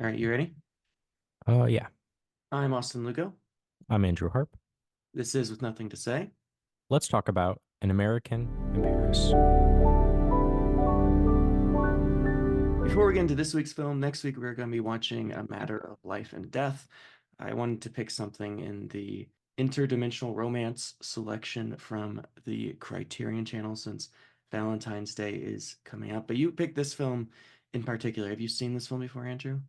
All right, you ready? Yeah. I'm Austin Lugo. I'm Andrew Harp. This is With Nothing to Say. Let's talk about An American in Paris. Before we get into this week's film, next week we're going to be watching A Matter of Life and Death. I wanted to pick something in the interdimensional romance selection from the Criterion Channel since Valentine's Day is coming up. But you picked this film in particular. Have you seen this film before, Andrew?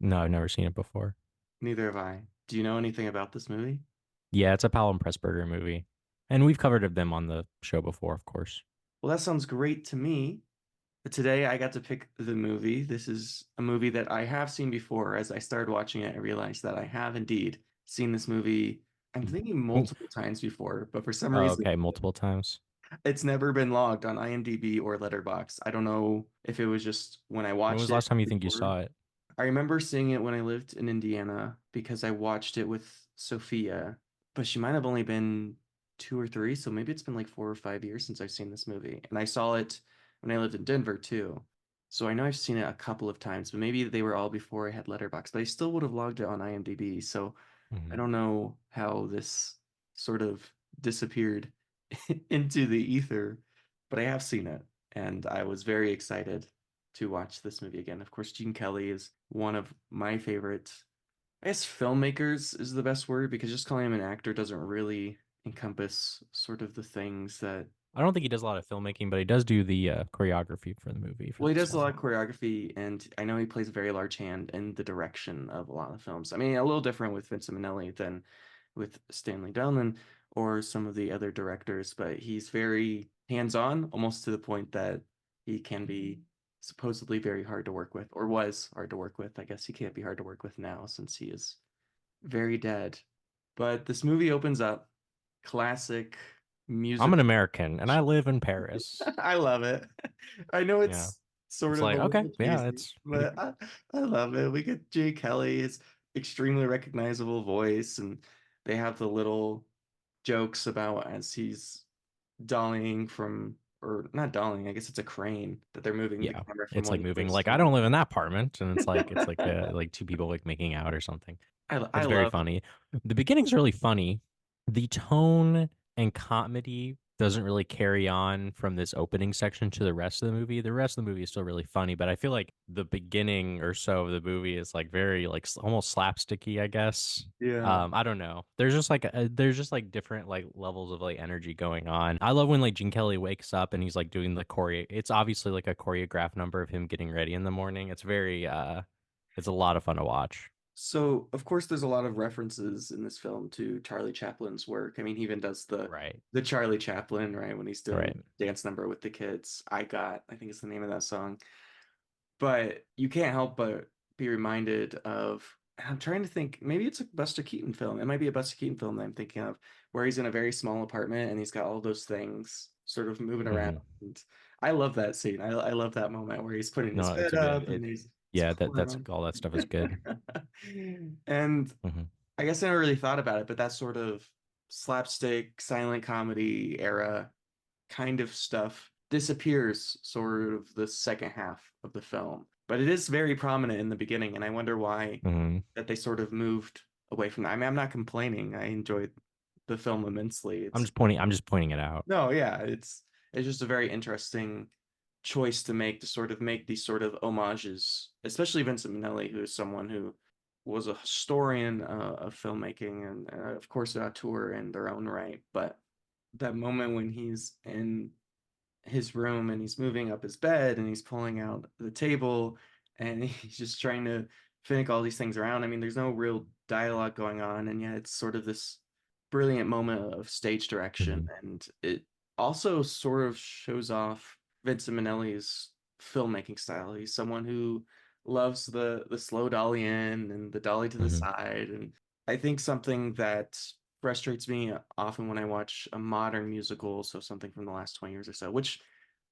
No, I've never seen it before. Neither have I. Do you know anything about this movie? Yeah, it's a Powell and Pressburger movie. And we've covered them on the show before, of course. Well, that sounds great to me. But today I got to pick the movie. This is a movie that I have seen before. As I started watching it, I realized that I have indeed seen this movie, I'm thinking Ooh. multiple times before, but for some Oh, reason okay, multiple times. it's never been logged on IMDb or Letterboxd. I don't know if it was just when I When watched was the it last time you think you before. saw it? I remember seeing it when I lived in Indiana because I watched it with Sophia, but she might have only been two or three, so maybe it's been like 4 or 5 years since I've seen this movie. And I saw it when I lived in Denver too. So I know I've seen it a couple of times, but maybe they were all before I had Letterboxd, but I still would have logged it on IMDb. So I Mhm. don't know how this sort of disappeared into the ether, but I have seen it, and I was very excited to watch this movie again. Of course, Gene Kelly is one of my favorite, I guess filmmakers is the best word because just calling him an actor doesn't really encompass sort of the things that, I don't think he does a lot of filmmaking, but he does do the choreography for the movie for well, he this does a lot one. of choreography, and I know he plays a very large hand in the direction of a lot of films. I mean, a little different with Vincent Minnelli than with Stanley Donen or some of the other directors, but he's very hands-on, almost to the point that he can be supposedly very hard to work with, or was hard to work with. I guess he can't be hard to work with now since he is very dead. But this movie opens up classic I'm an musical. American and I live in Paris. I love it. I know Yeah. it's sort It's of a like, okay, little yeah, cheesy, it's pretty but I love it. We get Jay Kelly, his extremely recognizable voice, and they have the little jokes about as he's dollying from, or not dollying, I guess it's a crane that they're moving the yeah. camera from It's like one moving. place Like to I don't another. live in that apartment, and it's like two people like making out or something. I It's very love, funny. The beginning's really funny. The tone and comedy doesn't really carry on from this opening section to the rest of the movie. The rest of the movie is still really funny, but I feel like the beginning or so of the movie is like very like almost slapsticky, I guess. yeah. I don't know. There's just like different like levels of like energy going on. I love when like Gene Kelly wakes up and he's like doing the choreo. It's obviously like a choreographed number of him getting ready in the morning. It's very it's a lot of fun to watch. So, of course, there's a lot of references in this film to Charlie Chaplin's work. I mean, he even does Right. the Charlie Chaplin, right, when he's doing Right. the dance number with the kids. I think it's the name of that song. But you can't help but be reminded of, and I'm trying to think, maybe it's a Buster Keaton film. It might be a Buster Keaton film that I'm thinking of, where he's in a very small apartment and he's got all those things sort of moving around. Hmm. And I love that scene. I love that moment where he's putting his No, it's bed a good up and it. he's Yeah, pulling that's around. all that stuff is good. And Hmm. I guess I never really thought about it, but that sort of slapstick, silent comedy era kind of stuff disappears sort of the second half of the film. But it is very prominent in the beginning, and I wonder why Hmm. that they sort of moved away from that. I mean, I'm not complaining. I enjoyed the film immensely. It's I'm just pointing it out. no, yeah, it's just a very interesting choice to make to sort of make these sort of homages, especially Vincent Minnelli, who is someone who was a historian of filmmaking and of course a auteur in their own right. But that moment when he's in his room and he's moving up his bed and he's pulling out the table and he's just trying to think all these things around. I mean, there's no real dialogue going on, and yet it's sort of this brilliant moment of stage direction. Hmm. And it also sort of shows off Vincent Minnelli's filmmaking style. He's someone who loves the slow dolly in and the dolly to the Hmm. side. And I think something that frustrates me often when I watch a modern musical, so something from the last 20 years or so, which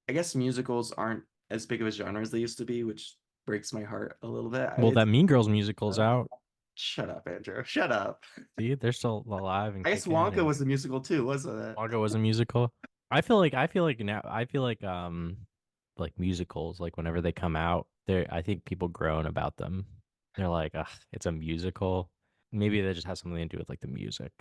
I guess musicals aren't as big of a genre as they used to be, which breaks my heart a little bit. Well, It's that Mean Girls musical's uh, out. shut up, Andrew. Shut up. See, they're still alive and I guess kicking, Wonka and was a musical too, wasn't it? Wonka was a musical. I feel like now I feel like musicals like whenever they come out, they I think people groan about them. They're like, ugh, it's a musical. Maybe that just has something to do with like the music.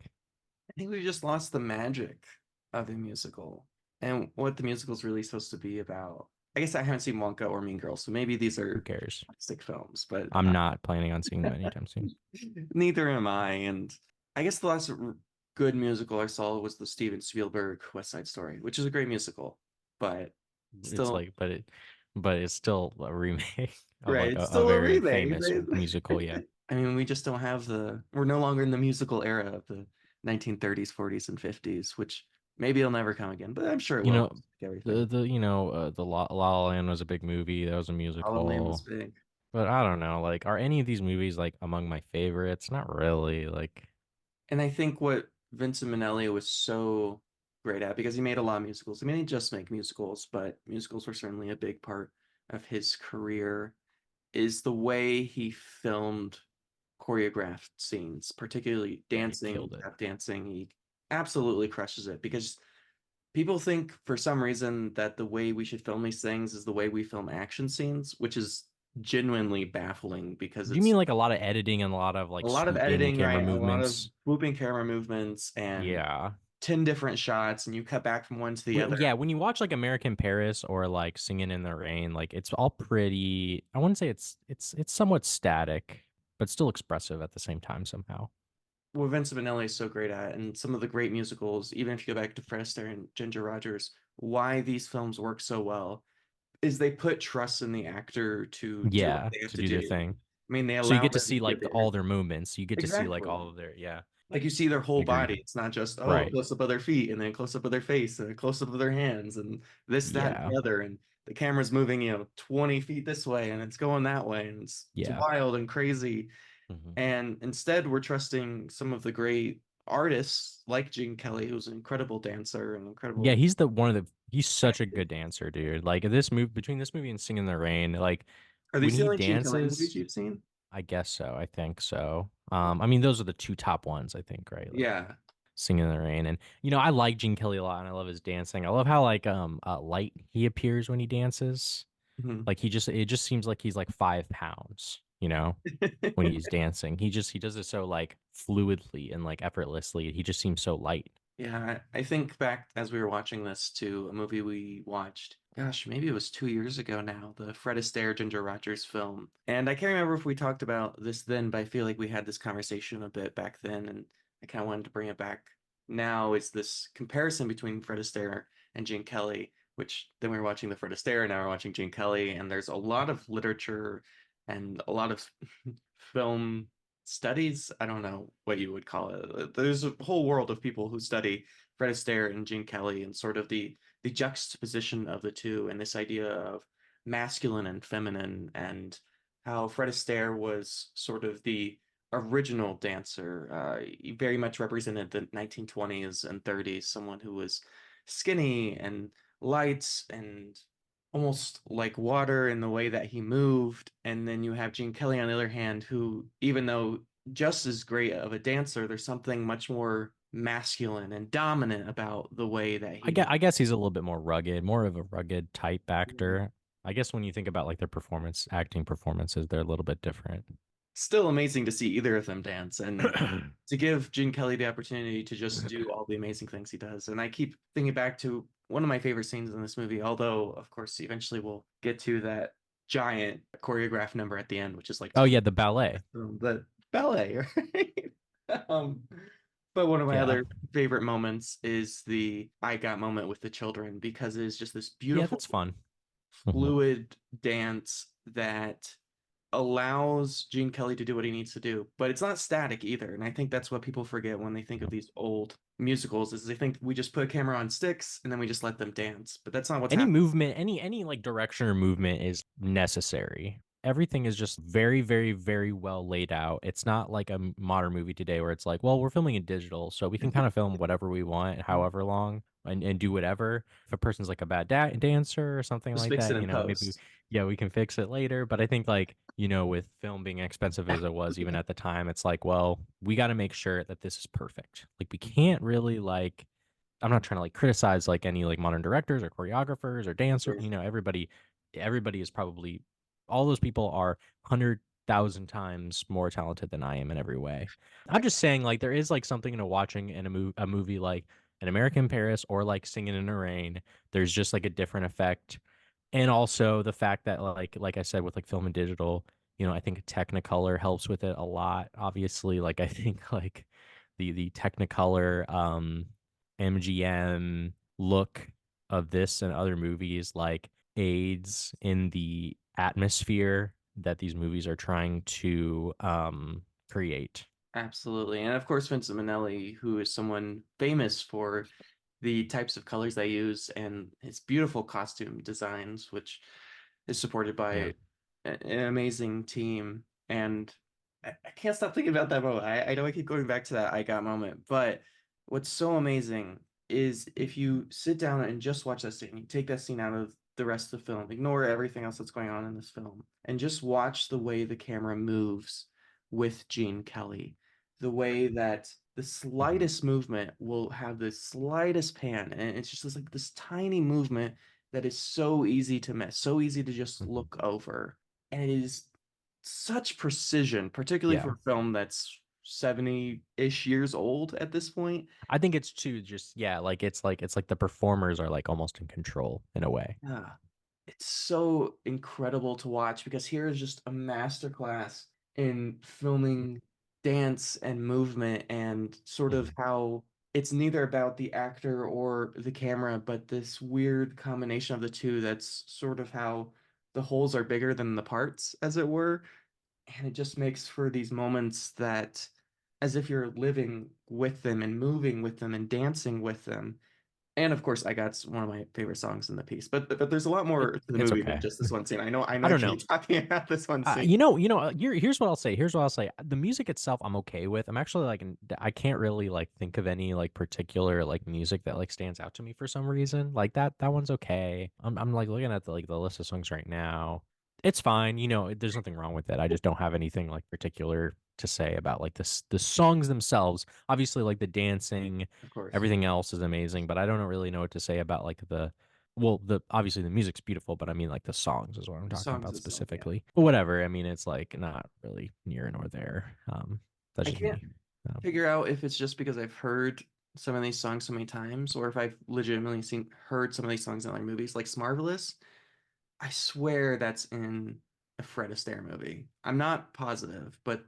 I think we just lost the magic of the musical and what the musical is really supposed to be about. I guess I haven't seen Wonka or Mean Girls, so maybe these Who are cares? stick films, but I'm not planning on seeing them anytime soon. neither am I. And I guess the last good musical I saw was the Steven Spielberg West Side Story, which is a great musical, but It's still, like, but it's still a remake of right, like it's a still a very remake. famous musical. Yeah. I mean, we just don't have we're no longer in the musical era of the 1930s, 40s, and 50s, which maybe it'll never come again, but I'm sure it You will. know, Like everything. the La La Land was a big movie. That was a La La Land was musical. big. But I don't know, like, are any of these movies like among my favorites? Not really. Like, And I think what Vincent Minnelli was so great at, because he made a lot of musicals. I mean, he just make musicals, but musicals were certainly a big part of his career, is the way he filmed choreographed scenes, particularly yeah, he dancing, killed it. tap dancing. He absolutely crushes it because people think for some reason that the way we should film these things is the way we film action scenes, which is genuinely baffling because Do you mean it's like a lot of editing and a lot of a like lot of swooping editing, camera right? A lot of movements? swooping camera movements and Yeah. 10 different shots, and you cut back from one to the other. Yeah, when you watch like American Paris or like Singing in the Rain, like it's all pretty. I wouldn't say it's somewhat static, but still expressive at the same time somehow. What Vincent Minnelli is so great at, and some of the great musicals, even if you go back to Fred Astaire and Ginger Rogers, why these films work so well is they put trust in the actor to do what Yeah, they have to to do their do. thing. I mean, they So you allow get to them to see give like their all energy. their movements. You get to see like Exactly. all of their, yeah. Like you see their whole body. Agreed. It's not just, oh, Right. close up of their feet and then close up of their face and a close up of their hands and this, that, and Yeah. the other. And the camera's moving, 20 feet this way and it's going that way and it's Yeah. wild and crazy. Hmm. And instead, we're trusting some of the great artists like Gene Kelly, who's an incredible dancer and Yeah, incredible. he's the one of the he's such a good dancer, dude. Like this move between this movie and Singing in the Rain, like Are when these the he only Gene Kelly movies dances, you've seen? I guess so. I think so. I mean those are the two top ones, I think, right? Like Yeah. Singing in the Rain. And I like Gene Kelly a lot and I love his dancing. I love how like light he appears when he dances. Mhm. Like it just seems like he's like 5 pounds, when he's dancing. He does it so like fluidly and like effortlessly. He just seems so light. Yeah, I think back as we were watching this to a movie we watched. Gosh, maybe it was 2 years ago now, the Fred Astaire Ginger Rogers film. And I can't remember if we talked about this then, but I feel like we had this conversation a bit back then, and I kind of wanted to bring it back now. Is this comparison between Fred Astaire and Gene Kelly, which then we were watching the Fred Astaire, now we're watching Gene Kelly, and there's a lot of literature and a lot of film studies. I don't know what you would call it. There's a whole world of people who study Fred Astaire and Gene Kelly and sort of the juxtaposition of the two and this idea of masculine and feminine and how Fred Astaire was sort of the original dancer. He very much represented the 1920s and 30s, someone who was skinny and light and almost like water in the way that he moved. And then you have Gene Kelly on the other hand, who, even though just as great of a dancer, there's something much more masculine and dominant about the way that he. I guess he's a little bit more rugged, more of a rugged type actor. I guess when you think about like their acting performances, they're a little bit different. Still amazing to see either of them dance and to give Gene Kelly the opportunity to just do all the amazing things he does. And I keep thinking back to one of my favorite scenes in this movie, although, of course, eventually we'll get to that giant choreographed number at the end, which is like Oh yeah, the ballet. the ballet, right? um, but one of my Yeah. other favorite moments is the I Got moment with the children because it is just this Yeah, beautiful, that's fun. Hmm. fluid dance that allows Gene Kelly to do what he needs to do, but it's not static either. And I think that's what people forget when they think of these old musicals is they think we just put a camera on sticks and then we just let them dance. But that's not what's Any happening. movement, any like direction or movement is necessary. Everything is just very, very, very well laid out. It's not like a modern movie today where it's like, well, we're filming in digital, so we can kind of film whatever we want, however long, and do whatever. If a person's like a bad dancer or something Just like fix it that, in maybe, post. yeah, we can fix it later. But I think like, with film being expensive as it was even at the time, it's like, well, we got to make sure that this is perfect. Like we can't really like I'm not trying to like criticize like any like modern directors or choreographers or dancers. Sure. Everybody is probably all those people are 100 1,000 times more talented than I am in every way. I'm just saying, like, there is like something into watching in a movie like An American Paris or like Singing in the Rain. There's just like a different effect, and also the fact that like I said with like film and digital, I think Technicolor helps with it a lot. Obviously, like I think like the Technicolor MGM look of this and other movies like aids in the atmosphere that these movies are trying to create. Absolutely. And of course, Vincent Minnelli, who is someone famous for the types of colors they use and his beautiful costume designs, which is supported Yeah. by an amazing team. And I can't stop thinking about that moment. I know I keep going back to that I got moment, but what's so amazing is if you sit down and just watch that scene, you take that scene out of the rest of the film, ignore everything else that's going on in this film, and just watch the way the camera moves with Gene Kelly, the way that the Mhm. slightest movement will have the slightest pan, and it's just like this tiny movement that is so easy to miss, so easy to just Mhm. look over. And it is such precision, particularly for Yeah. a film that's 70-ish years old at this point. I think it's too just yeah, like it's like the performers are like almost in control in a way. Yeah. It's so incredible to watch because here is just a masterclass in filming dance and movement and sort of Mhm. how it's neither about the actor or the camera, but this weird combination of the two that's sort of how the wholes are bigger than the parts, as it were. And it just makes for these moments that, as if you're living with them and moving with them and dancing with them. And of course, I got one of my favorite songs in the piece, but there's a lot more to the It's movie than okay. just this one scene. I know I I don't know. keep talking about this one scene. Here's what I'll say. Here's what I'll say. The music itself, I'm okay with. I'm actually like, I can't really like think of any like particular like music that like stands out to me for some reason. Like that one's okay. I'm like looking at the list of songs right now. It's fine. There's nothing wrong with it. I just don't have anything like particular to say about like the songs themselves. Obviously, like the dancing, Of course, everything else is amazing, but I don't really know what to say about like the obviously the music's beautiful, but I mean like the songs is what I'm the talking songs about itself, yeah. specifically. But whatever. I mean, it's like not really near nor there. That's I just can't me. Um, figure out if it's just because I've heard some of these songs so many times, or if I've legitimately heard some of these songs in other movies, like Smarvelous. I swear that's in a Fred Astaire movie. I'm not positive, but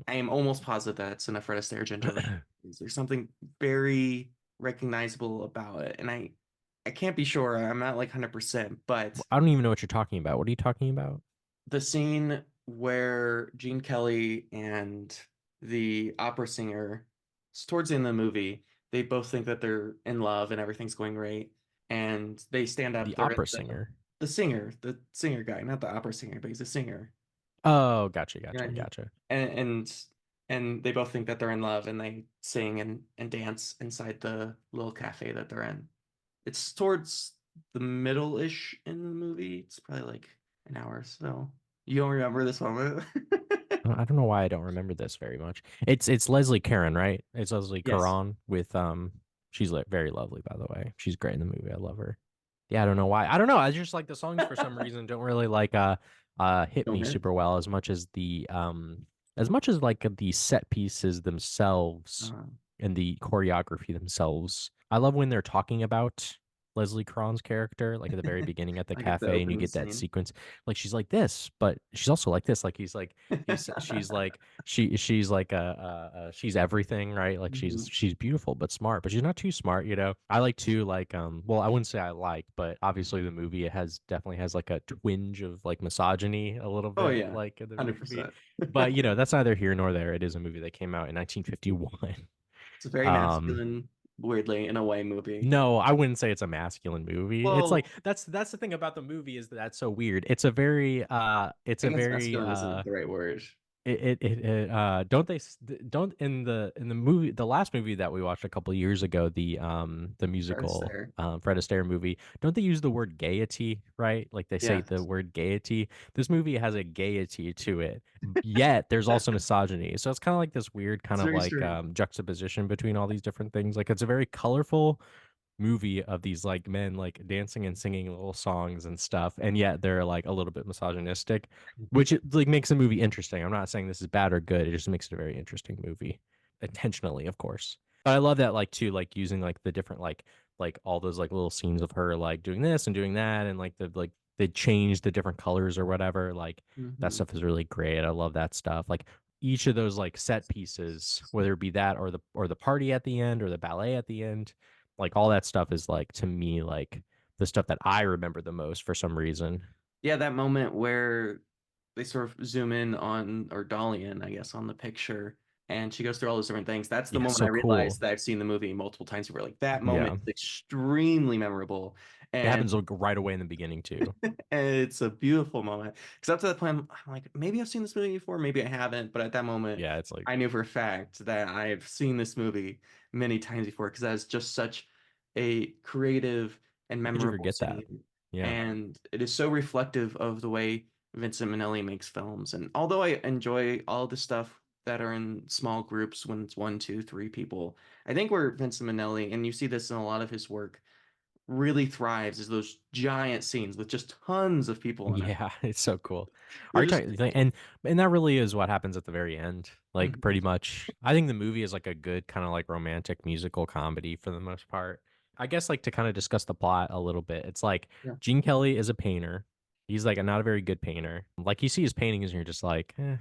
I am almost positive that it's in a Fred Astaire Ginger Rogers. There's something very recognizable about it, and I can't be sure. I'm not like 100%, but I don't even know what you're talking about. What are you talking about? the scene where Gene Kelly and the opera singer, it's towards the end of the movie, they both think that they're in love and everything's going great, and they stand up. The They're opera singer. the singer guy, not the opera singer, but he's a singer. Oh, gotcha, You know gotcha, what I mean? gotcha. And they both think that they're in love and they sing and dance inside the little cafe that they're in. It's towards the middle-ish in the movie. It's probably like an hour or so. You don't remember this moment? I don't know why I don't remember this very much. It's Leslie Caron, right? It's Leslie Yes. Caron with she's very lovely by the way. She's great in the movie. I love her. Yeah, I don't know why. I don't know. I just like the songs for some reason don't really like hit Don't me hit. super well as much as like the set pieces themselves Uh, and the choreography themselves. I love when they're talking about Leslie Cron's character, like at the very beginning at the like at the cafe, and you opening get that scene. sequence. Like she's like this, but she's also like this. Like she's like she's like she's everything, right? Like Mhm. she's beautiful but smart, but she's not too smart. I like to like well, I wouldn't say I like, but obviously the movie it has definitely has like a twinge of like misogyny a little Oh bit yeah, like in the movie. 100%. But that's neither here nor there. It is a movie that came out in 1951. It's a very Um, masculine, weirdly, in a way, movie. no, I wouldn't say it's a masculine movie. It's like Well, that's the thing about the movie is that that's so weird. It's a very it's I a guess very masculine isn't the right word. don't they don't in the movie the last movie that we watched a couple years ago the Fred musical Astaire. Fred Astaire movie, don't they use the word gaiety, right? Like they say the Yes. word gaiety. This movie has a gaiety to it, yet there's also misogyny, so it's kind of like this weird kind It's of very like strange. juxtaposition between all these different things. Like it's a very colorful movie of these like men like dancing and singing little songs and stuff, and yet they're like a little bit misogynistic, which like makes the movie interesting. I'm not saying this is bad or good. It just makes it a very interesting movie, intentionally, of course. But I love that like too, like using like the different like all those like little scenes of her like doing this and doing that, and like the like they change the different colors or whatever. Like that Mhm. stuff is really great. I love that stuff. Like each of those like set pieces, whether it be that or the party at the end or the ballet at the end, like all that stuff is like to me like the stuff that I remember the most for some reason. Yeah, that moment where they sort of zoom in on, or dolly in, I guess, on the picture, and she goes through all those different things. That's the Yeah, moment I so cool. realized that I've seen the movie multiple times. Where like that moment Yeah. is extremely memorable, It and happens like right away in the beginning too. and it's a beautiful moment. Because up to that point, I'm like, maybe I've seen this movie before, maybe I haven't. But at that moment, Yeah, it's like I knew for a fact that I've seen this movie many times before. Because that is just such a creative and how could you memorable forget that? scene, Yeah. and it is so reflective of the way Vincent Minnelli makes films. And although I enjoy all the stuff that are in small groups when it's one, two, three people, I think where Vincent Minnelli, and you see this in a lot of his work, really thrives is those giant scenes with just tons of people in it. Yeah, it's so cool. They're Are you just talking, and that really is what happens at the very end. Like Mhm. pretty much, I think the movie is like a good kind of like romantic musical comedy for the most part. I guess like to kind of discuss the plot a little bit. It's like Yeah. Gene Kelly is a painter. He's like a not a very good painter. Like you see his paintings and you're just like, I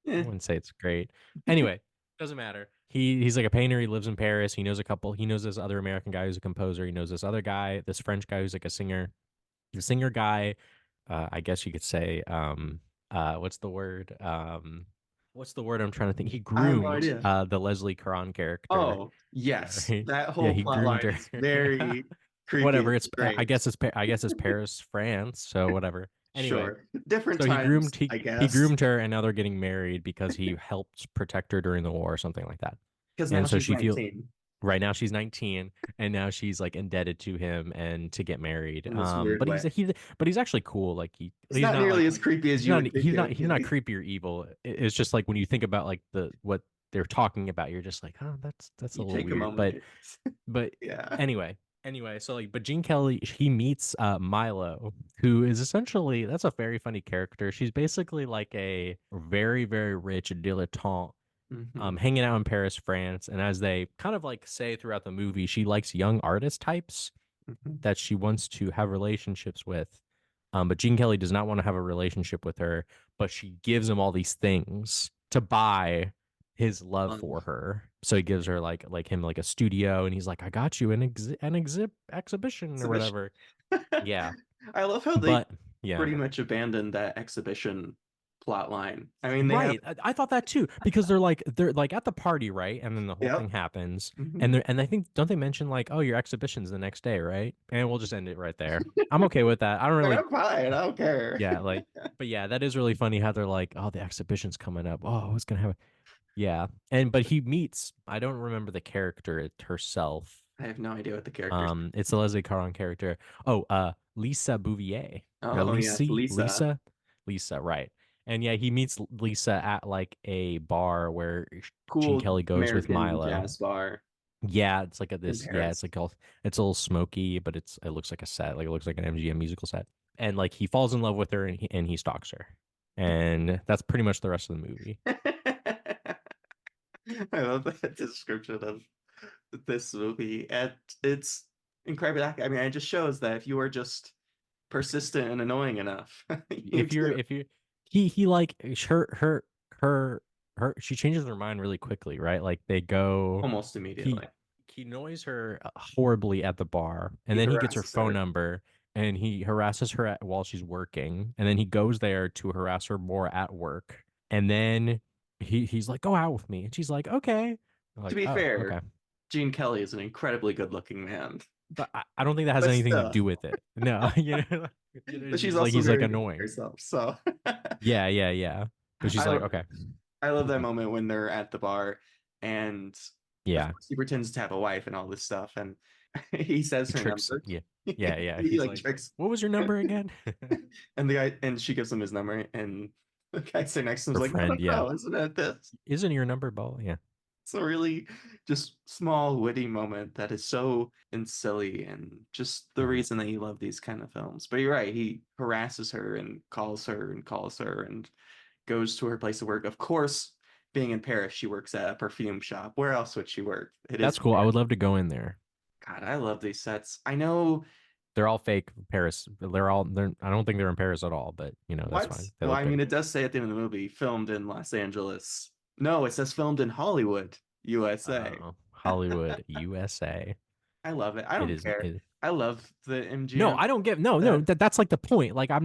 Eh. wouldn't say it's great. Anyway, doesn't matter. He's like a painter. He lives in Paris. He knows a couple. He knows this other American guy who's a composer. He knows this other guy, this French guy who's like a singer. The singer guy, I guess you could say, what's the word? What's the word I'm trying to think? He I have no groomed idea. the Leslie Caron character, Oh, yes. right? That Yeah, whole he plot groomed line her. is very creepy Whatever. and It's great. I guess it's Paris, France. So whatever. Anyway, Sure. Different so times, I he guess. groomed her, and now they're getting married because he helped protect her during the war or something like that. Because now And so she's she feel 19 right now she's 19, and now she's like indebted to him and to get married. in this weird But way. he's actually cool. Like It's he's not not nearly like as creepy as you would think it would he's not be. creepy or evil. It's just like when you think about like the what they're talking about, you're just like, oh, that's a You little take a weird. moment. But Yeah. anyway, so like, but Gene Kelly, he meets Milo, who is essentially that's a very funny character. She's basically like a very very rich dilettante Hmm. hanging out in Paris, France. And as they kind of like say throughout the movie, she likes young artist types Hmm. that she wants to have relationships with. But Gene Kelly does not want to have a relationship with her, but she gives him all these things to buy his love for her. So he gives her like him like a studio, and he's like, "I got you an exhibition or Exhibition. whatever." Yeah, I love how they but yeah, pretty much abandoned that exhibition plot line. I mean, they have, right. I thought that too because they're like at the party, right? And then the whole thing yep. happens, Hmm. and I think don't they mention like, oh, your exhibition's the next day, right? And we'll just end it right there. I'm okay with that. I don't Like, really, I'm fine. I don't care. yeah, like, but yeah, that is really funny how they're like, oh, the exhibition's coming up. Oh, who's gonna have it? Yeah, and but he meets. I don't remember the character herself. I have no idea what the characters. It's the Leslie Caron character. Oh, Lisa Bouvier. No, Oh yes, Lisa. Lisa, right. And yeah, he meets Lisa at like a bar where Gene Cool Kelly goes with American Milo. jazz bar Yeah, it's like in it's Paris. like all it's a little smoky, but it looks like a set, like it looks like an MGM musical set. And like he falls in love with her and he stalks her. And that's pretty much the rest of the movie. I love that description of this movie. And it's incredible. I mean, it just shows that if you are just persistent and annoying enough, you do. If you he like her she changes her mind really quickly, right? Like they go Almost he immediately. he annoys her horribly at the bar, and He then he gets her harasses phone her. number and he harasses her while she's working, and then he goes there to harass her more at work, and then he's like, go out with me, and she's like, okay. I'm To like, be oh, okay. fair, Gene Kelly is an incredibly good-looking man, But I don't think that has but anything to still, do with it. No, but she's like also he's like very good at annoying. herself. So Yeah. But she's I like, love okay. I love that moment when they're at the bar, and of Yeah. course he pretends to have a wife and all this stuff, and he says her Tricks. number. Yeah. He He's like like, tricks, what was your number again? and the guy, and she gives him his number, and the guy sitting next to him's Her like, no, no, friend. Yeah. no, isn't it this? Isn't your number ball? Yeah. It's a really just small, witty moment that is so and silly and just the Mhm. reason that you love these kind of films. But you're right, he harasses her and calls her and calls her and goes to her place of work. Of course, being in Paris, she works at a perfume shop. Where else would she work? It is That's cool. I Paris. would love to go in there. God, I love these sets. I know They're all fake Paris. They're I don't think they're in Paris at all, but that's what? fine. They Well, look I mean, good. it does say at the end of the movie, filmed in Los Angeles. No, it says filmed in Hollywood, USA. Hollywood, USA. I love it. I It don't is care. it, I love the No, MGM I don't get no, set. that's like the point. Like Yeah, I'm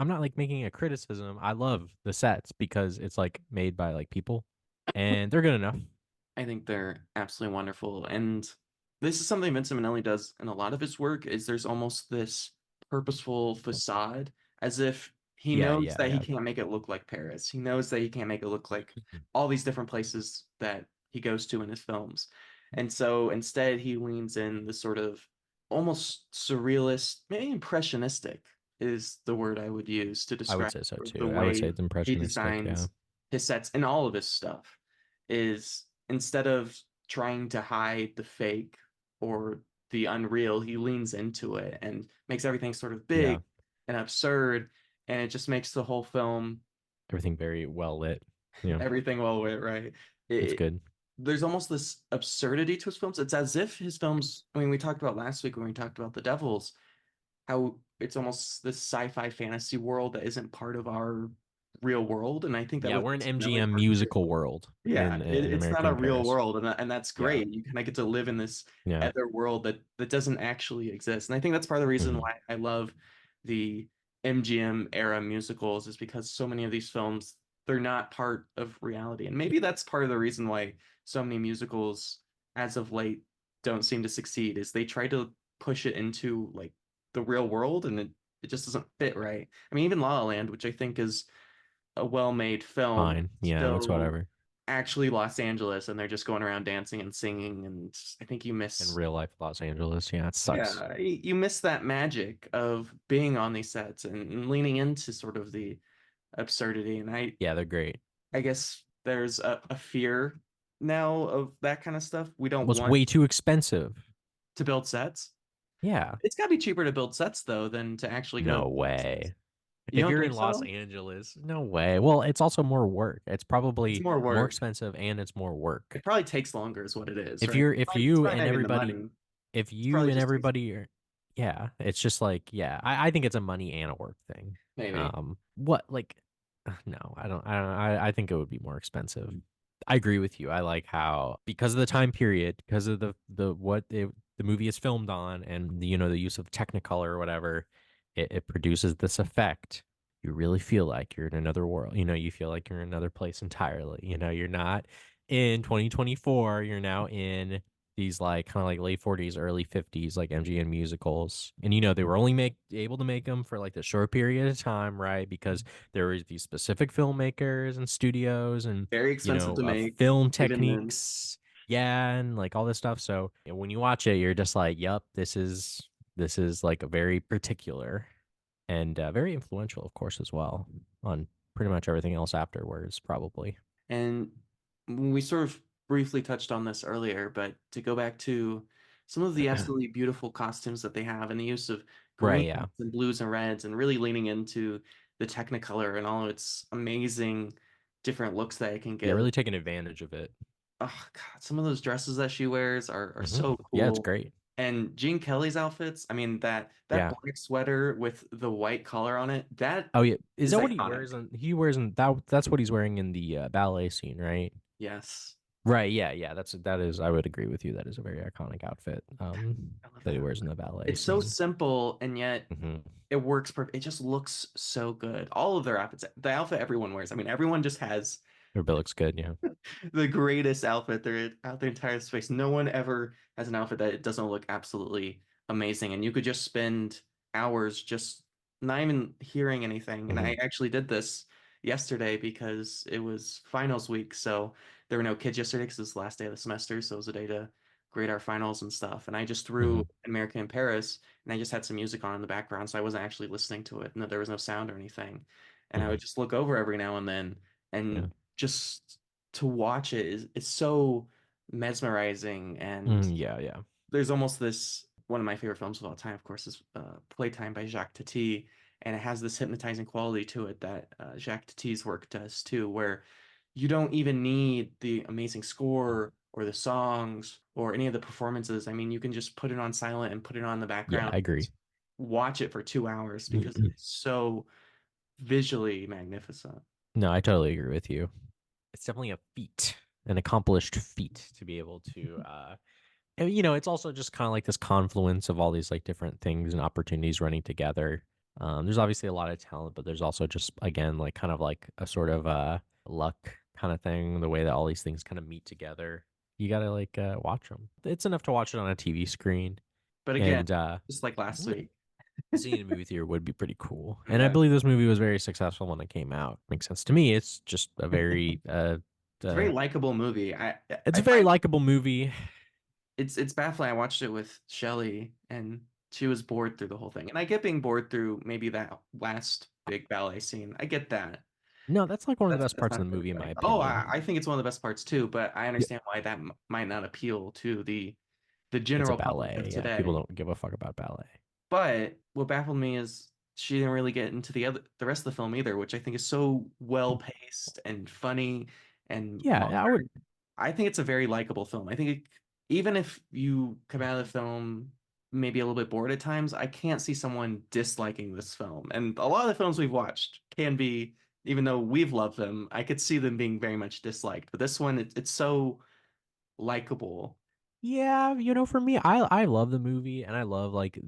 not like making a criticism. I love the sets because it's like made by like people and they're good enough. I think they're absolutely wonderful. And this is something Vincent Minnelli does in a lot of his work is there's almost this purposeful facade as if he Yeah, knows yeah, that he yeah. can't make it look like Paris. He knows that he can't make it look like Mhm. all these different places that he goes to in his films. And so instead he leans in the sort of almost surrealist, maybe impressionistic is the word I would use to I would describe say so the too. I would say way it's he impressionistic, yeah. designs his sets and all of his stuff is instead of trying to hide the fake or the unreal, he leans into it and makes everything sort of big Yeah. and absurd, and it just makes the whole film Everything very well lit. Yeah. everything well lit, right? It's It, good. there's almost this absurdity to his films. It's as if his films, I mean, we talked about last week when we talked about The Devils, how it's almost this sci-fi fantasy world that isn't part of our real world. And I think that Yeah, with we're an Spinelli MGM works too. musical world Yeah, in it's not America a in real Paris. world, and that's Yeah. great. You kind of get to live in this Yeah. other world that doesn't actually exist. And I think that's part of the reason Hmm. why I love the MGM era musicals is because so many of these films they're not part of reality. And maybe that's part of the reason why so many musicals as of late don't seem to succeed is they try to push it into like the real world and it just doesn't fit right. I mean, even La La Land, which I think is a well-made film, Fine. Yeah, that's still whatever. actually Los Angeles and they're just going around dancing and singing and I think you In miss real life Los Angeles, yeah, it sucks. yeah, you miss that magic of being on these sets and leaning into sort of the absurdity and Yeah, they're great. I guess there's a fear now of that kind of stuff. We don't Was want way too expensive. to build sets. Yeah. It's got to be cheaper to build sets though than to actually go to No places. way. You If don't you're think in Los so? Angeles, no way. Well, it's also more work. It's It's probably more more work. expensive and it's more It work. probably takes longer is what it is, If right? you're It's probably not even the money. if It's you probably and just takes everybody are yeah, it's just like yeah, I think it's a money and a work thing. maybe. What like no, I think it would be more expensive. I agree with you. I like how because of the time period, because of the movie is filmed on and the use of Technicolor or whatever, it produces this effect. You really feel like you're in another world. You feel like you're in another place entirely. You're not in 2024. You're now in these like kind of like late 40s, early 50s, like MGM musicals. And they were only able to make them for like the short period of time, right? Because there were these specific filmmakers and studios and Very expensive to make, film even then. techniques, yeah, and like all this stuff. So when you watch it, you're just like, "Yep, this is like a very particular and very influential, of course, as well on pretty much everything else afterwards, probably." And we sort of briefly touched on this earlier, but to go back to some of the absolutely beautiful costumes that they have and the use of Right? greens Yeah, and blues and reds and really leaning into the Technicolor and all its amazing different looks that it can yeah, give. really taking advantage of it. Oh God, some of those dresses that she wears are so Yeah, it's cool. great. And Gene Kelly's outfits, I mean that Yeah. black sweater with the white collar on it, that Oh yeah, is is that what he iconic. wears? He wears in that. That's what he's wearing in the ballet scene, right? Yes. Right. Yeah. Yeah. That is. I would agree with you. That is a very iconic outfit. I love That that he wears in outfit. the ballet It's so scene. simple and yet Hmm. it works perfect. It just looks so good. All of their outfits, the outfit everyone wears. I mean, everyone just has Her bill looks good. Yeah. the greatest outfit there out the entire space. No one ever has an outfit that it doesn't look absolutely amazing. And you could just spend hours just not even hearing anything. And Hmm. I actually did this yesterday because it was finals week. So there were no kids yesterday because it was the last day of the semester. So it was a day to grade our finals and stuff. And I just Hmm. threw American in Paris and I just had some music on in the background. So I wasn't actually listening to it. No, there was no sound or anything. And I Hmm. would just look over every now and then Yeah. and just to watch it is so mesmerizing. And Yeah, yeah. there's almost this, one of my favorite films of all time, of course, is Playtime by Jacques Tati, and it has this hypnotizing quality to it that Jacques Tati's work does too, where you don't even need the amazing score or the songs or any of the performances. I mean, you can just put it on silent and put it on the Yeah, background, I agree. watch it for 2 hours because it's so visually magnificent. No, I totally agree with you. It's definitely a feat, an accomplished feat to be able to and, it's also just kind of like this confluence of all these like different things and opportunities running together. There's obviously a lot of talent, but there's also just again like kind of like a sort of luck kind of thing, the way that all these things kind of meet together. You gotta like watch them. It's enough to watch it on a TV screen, But again, and just like last yeah, week, seeing a movie theater would be pretty cool. And I yeah, believe this movie was very successful when it came out. Makes sense to me. It's just a very it's a very likable movie. it's I a very find likable movie. it's baffling. I watched it with Shelly, and she was bored through the whole thing. And I get being bored through maybe that last big ballet scene. I get that. No, that's like one of the best That's parts not of the for movie, in my everybody. Oh, opinion. I think it's one of the best parts too, but I Yeah, understand why that might not appeal to the it's a general public of ballet. Yeah, people today. don't give a fuck about ballet. But what baffled me is she didn't really get into the rest of the film either, which I think is so well paced and funny and Yeah, I would. I think it's a very likable film. I think even if you come out of the film maybe a little bit bored at times, I can't see someone disliking this film. And a lot of the films we've watched can be, even though we've loved them, I could see them being very much disliked. But this one, it's so likable. Yeah, for me, I love the movie, and I love like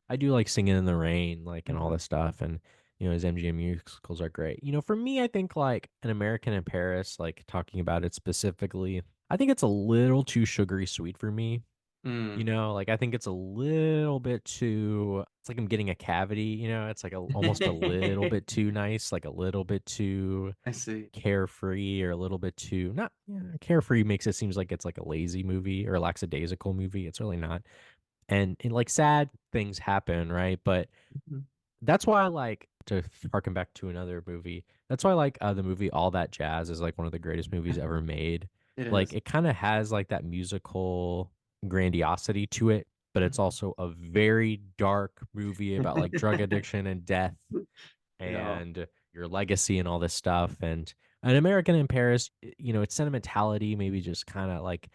I do like Singing in the Rain, like and all Mhm. this stuff, and his MGM musicals are great. For me, I think like An American in Paris, like talking about it specifically, I think it's a little too sugary sweet for me. Mm. Like I think it's a little bit too, it's like I'm getting a cavity, it's like almost a little bit too nice, like a little bit too I see. carefree or a little bit too not carefree makes it seems like it's like a lazy movie or a lackadaisical movie. It's really not. And like sad things happen, right? But Mhm. that's why I like to harken back to another movie. That's why I like the movie All That Jazz is like one of the greatest movies ever made. It Like is. it kind of has like that musical grandiosity to it, but it's Mhm. also a very dark movie about like drug addiction and death Yeah. and your legacy and all this stuff. And An American in Paris, its sentimentality maybe just kind of like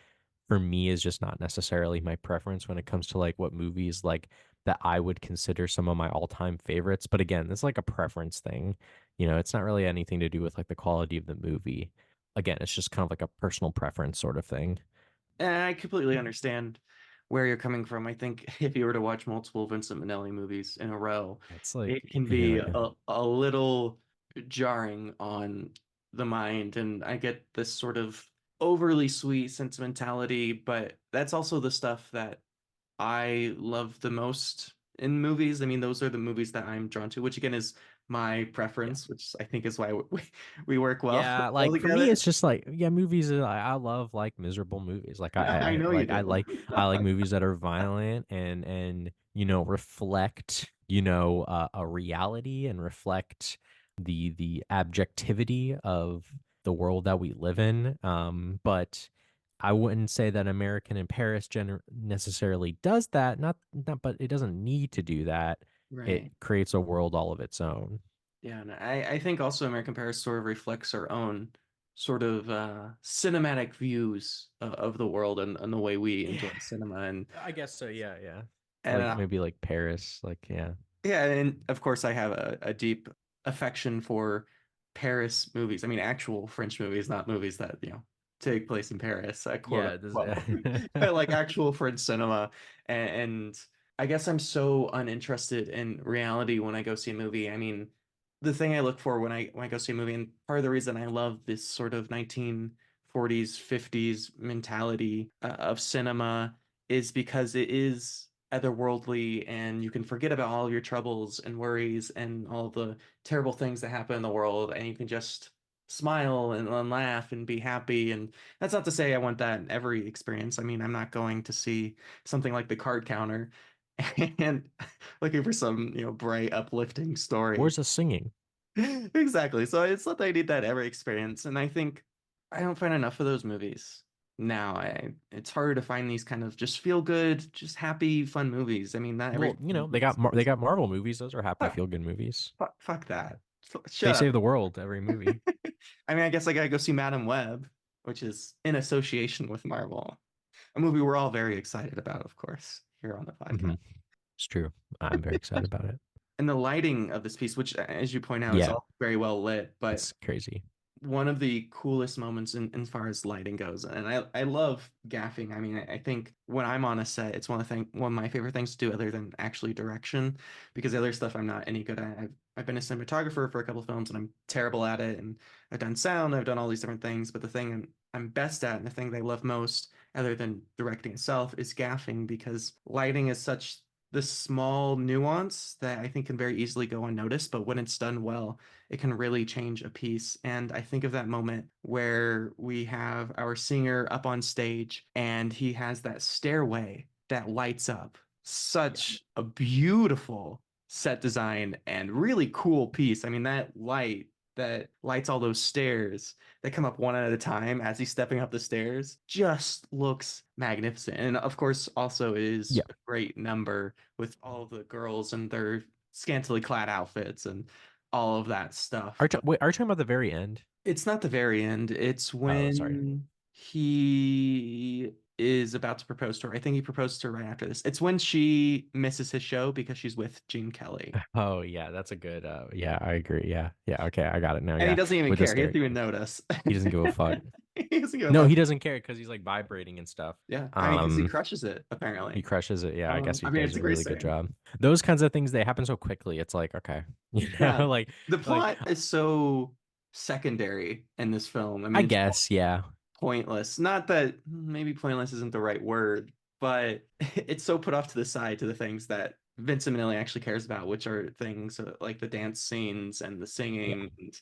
for me is just not necessarily my preference when it comes to like what movies like that I would consider some of my all-time favorites. But again, it's like a preference thing. It's not really anything to do with like the quality of the movie. Again, it's just kind of like a personal preference sort of thing. And I completely understand where you're coming from. I think if you were to watch multiple Vincent Minnelli movies in a row, It's like, it can be yeah. a little jarring on the mind. And I get this sort of overly sweet sentimentality, but that's also the stuff that I love the most in movies. I mean, those are the movies that I'm drawn to, which again is my Yeah. preference, which I think is why we work well Yeah, well like for me, together. it's just like yeah, movies. I love like miserable movies. Like I know you do. I like movies that are violent and reflect a reality and reflect the objectivity of the world that we live in. But I wouldn't say that American in Paris necessarily does that. Not, but it doesn't need to do that. It Right. creates a world all of its own. Yeah, and I think also American Paris sort of reflects our own sort of cinematic views of the world and the way we Yeah, enjoy cinema I guess so. Yeah, yeah. and Like maybe like Paris. Like yeah. yeah, and of course I have a deep affection for Paris movies. I mean, actual French movies, not movies that, take place in Paris, quote Yeah. This, unquote. But like actual French cinema. And I guess I'm so uninterested in reality when I go see a movie. I mean, the thing I look for when I go see a movie, and part of the reason I love this sort of 1940s, 50s mentality of cinema is because it is otherworldly and you can forget about all of your troubles and worries and all the terrible things that happen in the world and you can just smile and laugh and be happy. And that's not to say I want that in every experience. I mean, I'm not going to see something like The Card Counter and looking for some, bright, uplifting story. where's the singing? Exactly. So it's not that I need that every experience. And I think I don't find enough of those movies now. It's harder to find these kind of just feel good, just happy, fun movies. I mean, not every Well, they got Marvel movies. Those are happy fuck, feel good movies. fuck that. They Shut up. save the world every movie. I mean, I guess I gotta go see Madam Web, which is in association with Marvel, a movie we're all very excited about, of course, here on the Hmm. podcast. It's true. I'm very excited about it. And the lighting of this piece, which, as you point out, is Yeah, all very well lit, but it's crazy. one of the coolest moments in as far as lighting goes. And I love gaffing. I mean, I think when I'm on a set, it's one of my favorite things to do other than actually direction, because the other stuff I'm not any good at. I've been a cinematographer for a couple films and I'm terrible at it. And I've done sound, I've done all these different things, but the thing I'm best at and the thing that I love most, other than directing itself, is gaffing, because lighting is such this small nuance that I think can very easily go unnoticed, but when it's done well, it can really change a piece. And I think of that moment where we have our singer up on stage and he has that stairway that lights up. Such a beautiful set design and really cool piece. I mean, that light that lights all those stairs that come up one at a time as he's stepping up the stairs just looks magnificent. And of course, also is Yeah. a great number with all the girls and their scantily clad outfits and all of that stuff. But Wait, are you talking about the very end? it's not the very end. It's Oh, sorry. when he is about to propose to her. I think he proposed to her right after this. It's when she misses his show because she's with Gene Kelly. Oh, yeah, that's a good. Yeah, I agree. Yeah, yeah. Okay, I got it now. And he Yeah, doesn't even with the care. He stare, doesn't even notice. he doesn't give a fuck. He doesn't give a No, fuck. he doesn't care because he's like vibrating and stuff. Yeah. I mean, because he Um, crushes it, he apparently. crushes it. Yeah, I guess he I mean, does it's a a great really good scene. job. Those kinds of things they happen so quickly. It's like okay, Yeah. The like plot is so secondary in this film. I I mean, it's guess yeah. pointless. Not that maybe pointless isn't the right word, but it's so put off to the side to the things that Vincent Minnelli actually cares about, which are things like the dance scenes and the Yeah. singing. And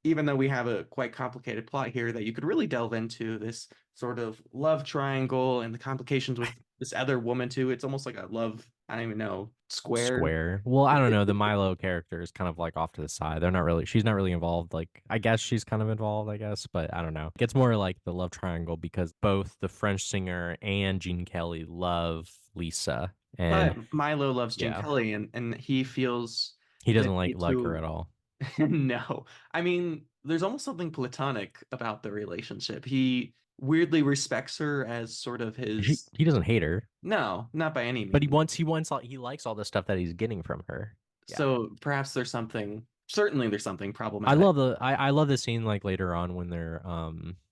even though we have a quite complicated plot here that you could really delve into, this sort of love triangle and the complications with this other woman too. It's almost like a love, I don't even know, square. Square. Well, I don't know. The Milo character is kind of like off to the side. They're not really, she's not really involved. Like, I guess she's kind of involved, I guess, but I don't know. It gets more like the love triangle because both the French singer and Gene Kelly love Lisa. And But Milo loves Gene yeah, Kelly and he feels he the doesn't like her need at all. to no. I mean, there's almost something platonic about the relationship. He weirdly respects her as sort of his He doesn't hate her, no, not by any but means. he likes all the stuff that he's getting from her. Yeah. So perhaps there's something, certainly there's something I problematic. love I love the scene like later on when they're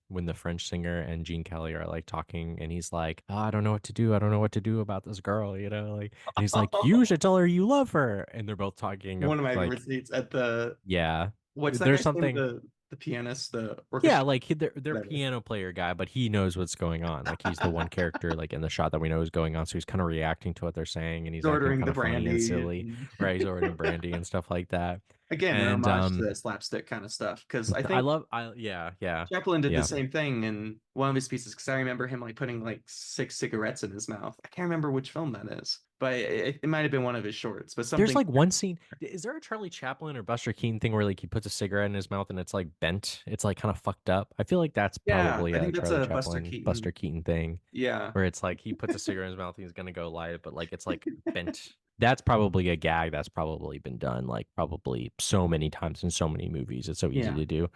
when the French singer and Gene Kelly are like talking and he's like, oh, I don't know what to do. I don't know what to do about this girl, like and he's like, you should tell her you love her. And they're both talking of One of my like, favorite seats at the yeah. what's that There's guy's name? something The pianist, the yeah, orchestra, like they're whatever. piano player guy, but he knows what's going on. Like he's the one character like in the shot that we know is going on. So he's kind of reacting to what they're saying and He's he's acting ordering kind the of funny and brandy. silly. Right. He's ordering brandy and stuff like that. Again, an And homage to the slapstick kind of stuff. Because I think I yeah, yeah. Chaplin did the Yeah. same thing in one of his pieces because I remember him like putting like 6 cigarettes in his mouth. I can't remember which film that is, but it might have been one of his shorts. But There's something, like one scene. Is there a Charlie Chaplin or Buster Keaton thing where like he puts a cigarette in his mouth and it's like bent? It's like kind of fucked up. I feel like that's yeah, probably I a think that's Charlie a Buster Chaplin, Buster Keaton. Keaton thing Yeah, where it's like he puts a cigarette in his mouth and he's gonna go light it, but like it's like bent. That's probably a gag that's probably been done like probably so many times in so many movies. It's so easy yeah. to do.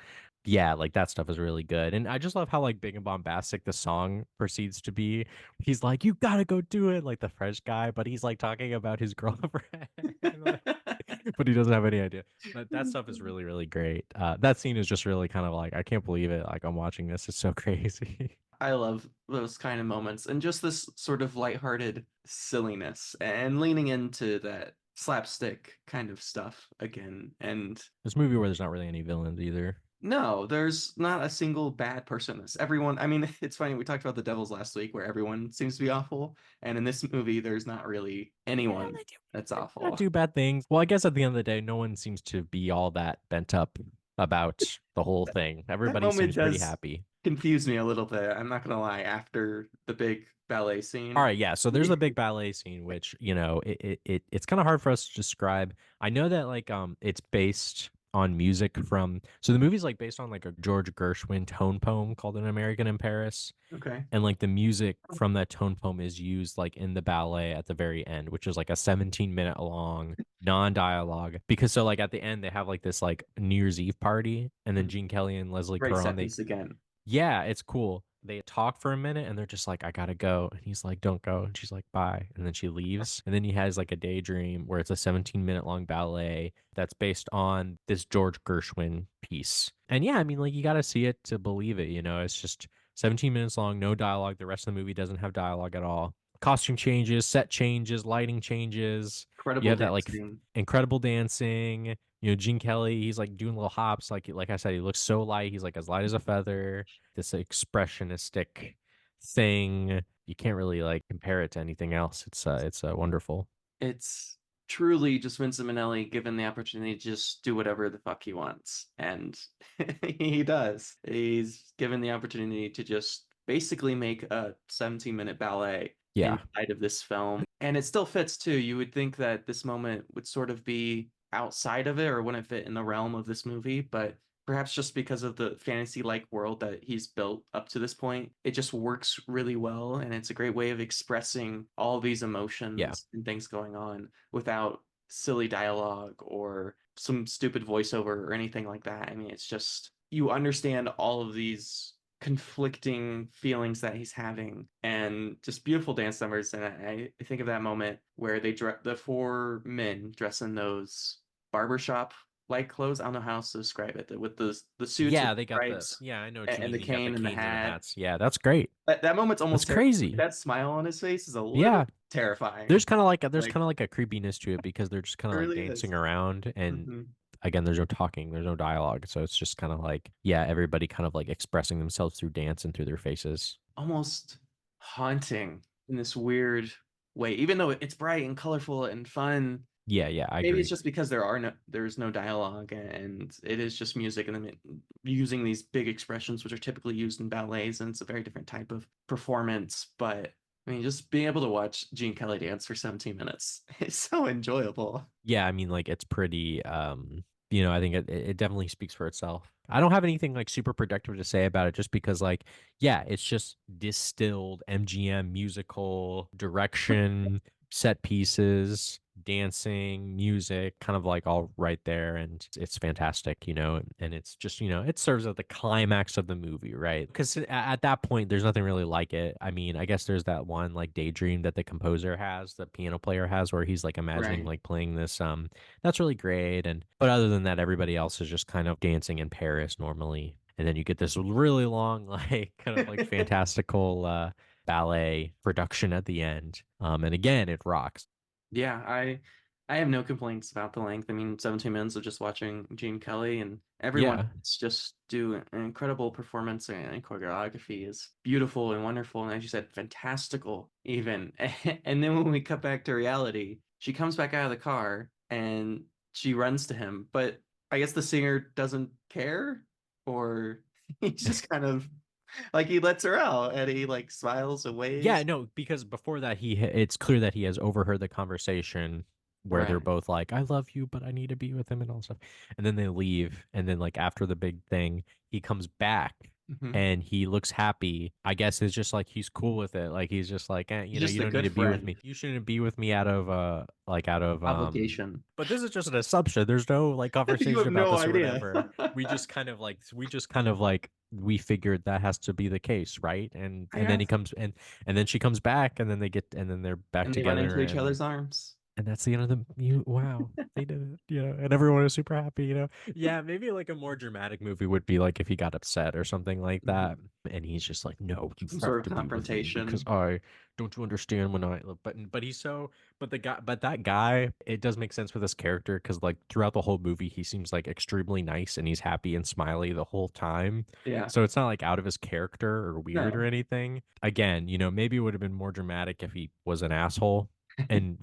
Yeah, like that stuff is really good. And I just love how like big and bombastic the song proceeds to be. He's like, you gotta go do it, like the French guy, but he's like talking about his girlfriend. But he doesn't have any idea. But that stuff is really, really great. That scene is just really kind of like, I can't believe it. Like I'm watching this. It's so crazy. I love those kind of moments and just this sort of lighthearted silliness and leaning into that slapstick kind of stuff again. And This movie where there's not really any villains either. no, there's not a single bad person in this. Everyone, I mean, it's funny, we talked about The Devils last week where everyone seems to be awful. And in this movie, there's not really Yeah, anyone that's they not awful. do bad things. Well, I guess at the end of the day, no one seems to be all that bent up about the whole thing. That Everybody moment seems pretty does happy. confuse me a little bit. I'm not gonna lie, after the big ballet All scene. right, yeah. So there's a big ballet scene, which it's kind of hard for us to describe. I know that like it's based on music from, so the movie's like based on like a George Gershwin tone poem called An American in Paris. Okay. And like the music from that tone poem is used like in the ballet at the very end, which is like a 17-minute long non-dialogue. Because so like at the end they have like this like New Year's Eve party, and then Mhm. Gene Kelly and Leslie Great Caron, set they, piece again. yeah, it's cool. They talk for a minute and they're just like, I gotta go. And he's like, don't go. And she's like, bye. And then she leaves. And then he has like a daydream where it's a 17-minute long ballet that's based on this George Gershwin piece. And yeah, I mean, like, you gotta see it to believe it. You know, it's just 17 minutes long, no dialogue. The rest of the movie doesn't have dialogue at all. Costume changes, set changes, lighting changes. You Incredible have that like dancing. incredible dancing. You know, Gene Kelly, he's like doing little hops. Like I said, he looks so light. He's like as light as a feather. This expressionistic thing. You can't really like compare it to anything else. It's wonderful. It's truly just Vincent Minnelli given the opportunity to just do whatever the fuck he wants. And he does. He's given the opportunity to just basically make a 17-minute ballet Yeah. inside of this film. And it still fits too. You would think that this moment would sort of be outside of it or wouldn't fit in the realm of this movie, but perhaps just because of the fantasy-like world that he's built up to this point, it just works really well, and it's a great way of expressing all these Yeah. emotions and things going on without silly dialogue or some stupid voiceover or anything like that. I mean, it's just you understand all of these conflicting feelings that he's having and just beautiful dance numbers. And I think of that moment where the four men dress in those barbershop like clothes. I don't know how else to describe it. With the suits with Yeah, they got the, stripes yeah, I know what you and mean. the You got the cane and the canes and the hat. hats. Yeah, that's great. That moment's That's almost crazy. that smile on his face is a little Yeah. terrifying. There's kind of like a creepiness to it because they're just kind It of like really dancing is. around, and Hmm. again, there's no talking, there's no dialogue, so it's just kind of like, yeah, everybody kind of like expressing themselves through dance and through their faces. Almost haunting in this weird way, even though it's bright and colorful and fun. Yeah, yeah, I Maybe it's agree. just because there's no dialogue and it is just music and then using these big expressions which are typically used in ballets, and it's a very different type of performance. But I mean, just being able to watch Gene Kelly dance for 17 minutes is so enjoyable. Yeah, I mean, like, it's pretty, I think it definitely speaks for itself. I don't have anything like super productive to say about it just because, like, yeah, it's just distilled MGM musical direction, set pieces, dancing, music, kind of like all right there. And it's fantastic, and it's just, it serves as the climax of the movie, right? Because at that point, there's nothing really like it. I mean, I guess there's that one like daydream that the composer has, the piano player has, where he's like imagining Right. like playing this. That's really great. And but other than that, everybody else is just kind of dancing in Paris normally. And then you get this really long, like kind of like fantastical ballet production at the end. And again, it rocks. Yeah, I have no complaints about the length. I mean, 17 minutes of just watching Gene Kelly and everyone Yeah. just do an incredible performance, and choreography is beautiful and wonderful, and as you said, fantastical even. And then when we cut back to reality, she comes back out of the car and she runs to him, but I guess the singer doesn't care, or he's just kind of like he lets her out and he like smiles and Yeah, waves. no, because before that, it's clear that he has overheard the conversation where they're Right. both like, "I love you, but I need to be with him," and all stuff. And then they leave, and then like after the big thing, he comes back Hmm. and he looks happy. I guess it's just like he's cool with it. Like he's just like, He's you just a don't need good to be with friend. me. You shouldn't be with me out of Obligation. But this is just an assumption. There's no like You conversation have about no this or idea. whatever. We figured that has to be the case, right? And then Yeah. he comes and then she comes back, and then and then they're back And they run together, into each other's arms. and that's the end of the you wow, they did it, and everyone is super happy, Yeah, maybe like a more dramatic movie would be like if he got upset or something like that, Mhm. and he's just like, no, you Some have sort of to be with me because confrontation. I don't you understand when I but he's so but that guy, it does make sense with his character because like throughout the whole movie he seems like extremely nice and he's happy and smiley the whole time, Yeah. so it's not like out of his character or weird or No. anything. Again, maybe it would have been more dramatic if he was an asshole and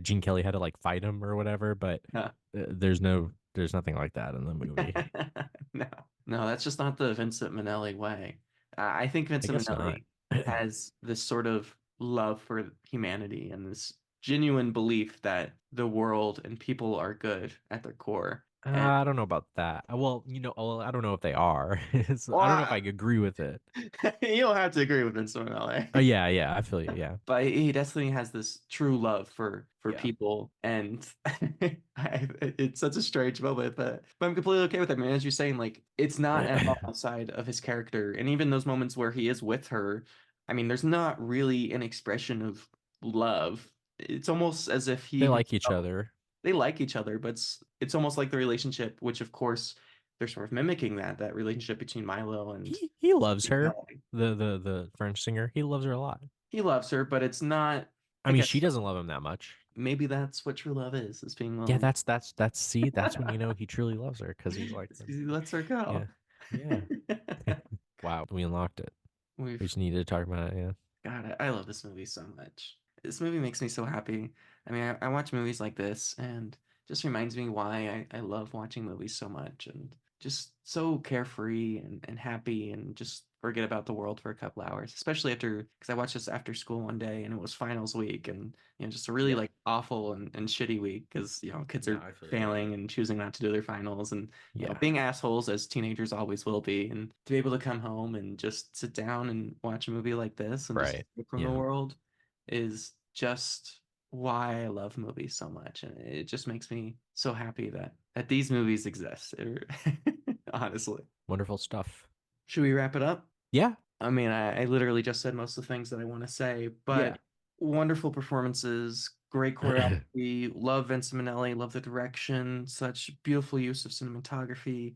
Gene Kelly had to like fight him or whatever. But No. there's nothing like that in the movie. No. No, that's just not the Vincent Minnelli way. I think I Vincent guess not. Minnelli has this sort of love for humanity and this genuine belief that the world and people are good at their core. And I don't know about that. Well, I don't know if they are. I don't know if well, I agree with it. you don't have to agree with Vincent Minnelli. Oh yeah, yeah, I feel you. Yeah, But he definitely has this true love for yeah. people, and it's such a strange moment, but I'm completely okay with it, man. As you're saying, like it's not at all outside of his character, and even those moments where he is with her, I mean, there's not really an expression of love. It's almost as if he They like each himself, other. they like each other, but it's almost like the relationship, which of course they're sort of mimicking that relationship between Milo and He loves her. Melody. The French singer. He loves her a lot. He loves her, but it's not. I I mean, she guess doesn't love him that much. maybe that's what true love is being Yeah, willing. that's see, that's when you know he truly loves her because he's like, It's 'cause he lets her go. yeah, yeah. Wow, we unlocked it. We We've just needed to talk about it. Yeah. God, I love this movie so much. This movie makes me so happy. I mean, I watch movies like this and just reminds me why I love watching movies so much and just so carefree and happy and just forget about the world for a couple hours, especially after because I watched this after school one day and it was finals week and just a really Yeah. like awful and shitty week because kids No, are I feel you. failing and choosing not to do their finals and Yeah. being assholes as teenagers always will be, and to be able to come home and just sit down and watch a movie like this and just Right. escape from the Yeah. world is just why I love movies so much, and it just makes me so happy that these movies exist. Honestly, Wonderful stuff. should we wrap it up? Yeah. I mean, I literally just said most of the things that I want to say, Yeah. but wonderful performances, great choreography, love Vincent Minnelli, love the direction, such beautiful use of cinematography,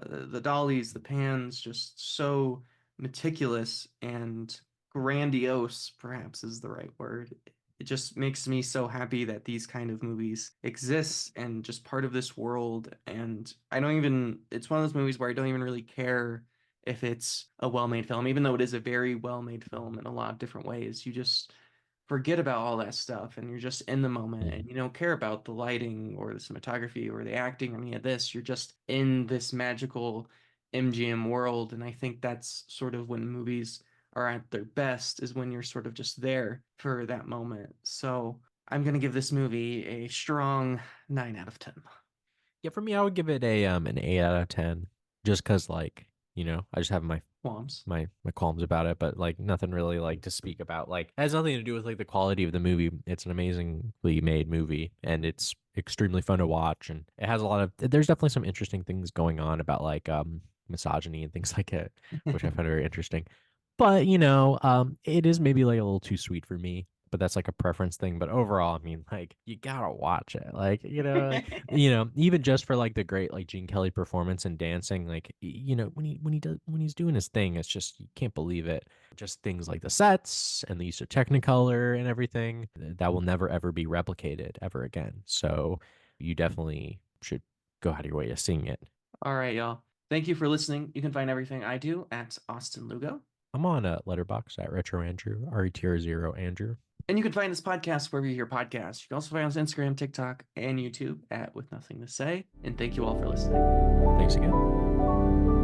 the dollies, the pans, just so meticulous and grandiose, perhaps is the right word. It just makes me so happy that these kind of movies exist and just part of this world. And I don't even, it's one of those movies where I don't even really care if it's a well-made film, even though it is a very well-made film in a lot of different ways. You just forget about all that stuff and you're just in the moment and Mhm. you don't care about the lighting or the cinematography or the acting or any of this. You're just in this magical MGM world. And I think that's sort of when movies are at their best, is when you're sort of just there for that moment. So I'm going to give this movie a strong 9 out of 10. Yeah, for me, I would give it a an 8 out of 10, just because I just have Qualms. my qualms about it, but like nothing really like to speak about. Like it has nothing to do with like the quality of the movie. It's an amazingly made movie, and it's extremely fun to watch, and it has a lot of. There's definitely some interesting things going on about like misogyny and things like it, which I find very interesting. But it is maybe like a little too sweet for me. But that's like a preference thing. But overall, I mean, like you gotta watch it. Like even just for like the great like Gene Kelly performance and dancing, like when he's doing his thing, it's just you can't believe it. Just things like the sets and the use of Technicolor and everything that will never ever be replicated ever again. So you definitely should go out of your way to sing it. All right, y'all. Thank you for listening. You can find everything I do at Austin Lugo. I'm on a letterbox at Retro Andrew, RETR0 Andrew. And you can find this podcast wherever you hear podcasts. You can also find us on Instagram, TikTok, and YouTube at With Nothing to Say. And thank you all for listening. Thanks again.